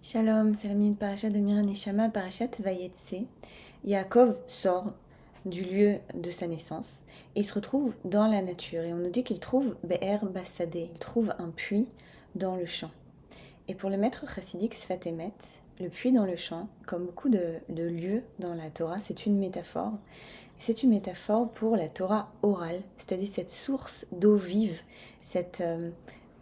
Shalom, c'est la minute parashat de Mira Neshama, parashat Vayetse. Yaakov sort du lieu de sa naissance et il se retrouve dans la nature. Et on nous dit qu'il trouve Be'er Bassadeh, il trouve un puits dans le champ. Et pour le maître chassidique Sfat Emet, le puits dans le champ, comme beaucoup de lieux dans la Torah, c'est une métaphore. C'est une métaphore pour la Torah orale, c'est-à-dire cette source d'eau vive, cette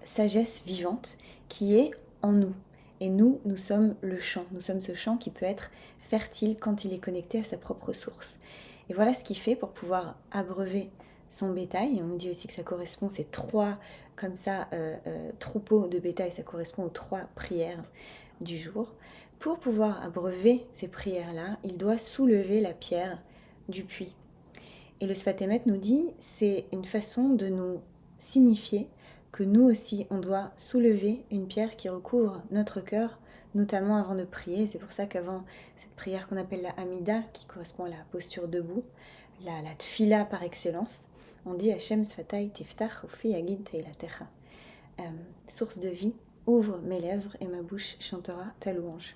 sagesse vivante qui est en nous. Et nous sommes le champ. Nous sommes ce champ qui peut être fertile quand il est connecté à sa propre source. Et voilà ce qu'il fait pour pouvoir abreuver son bétail. Et on dit aussi que ça correspond, ces trois comme ça troupeaux de bétail, ça correspond aux trois prières du jour. Pour pouvoir abreuver ces prières-là, il doit soulever la pierre du puits. Et le Sfat Emet nous dit, c'est une façon de nous signifier que nous aussi, on doit soulever une pierre qui recouvre notre cœur, notamment avant de prier. C'est pour ça qu'avant cette prière qu'on appelle la Hamida, qui correspond à la posture debout, la Tfila par excellence, on dit Hashem Sfatai Tiftach Ufi Agid Teilatecha. Source de vie, ouvre mes lèvres et ma bouche chantera ta louange.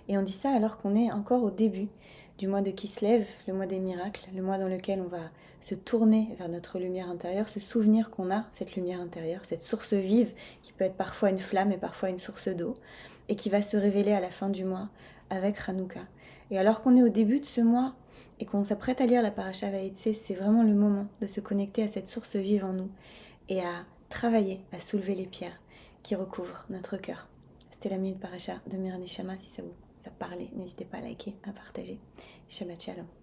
Et on dit ça alors qu'on est encore au début du mois de Kislev, le mois des miracles, le mois dans lequel on va se tourner vers notre lumière intérieure, se souvenir qu'on a cette lumière intérieure, cette source vive qui peut être parfois une flamme et parfois une source d'eau, et qui va se révéler à la fin du mois avec Hanouka. Et alors qu'on est au début de ce mois et qu'on s'apprête à lire la Parasha Vayetse, c'est vraiment le moment de se connecter à cette source vive en nous et à travailler à soulever les pierres qui recouvrent notre cœur. C'était la minute Parasha de Mira Neshama. Si ça vous a parlé, n'hésitez pas à liker, à partager. Shabbat Shalom.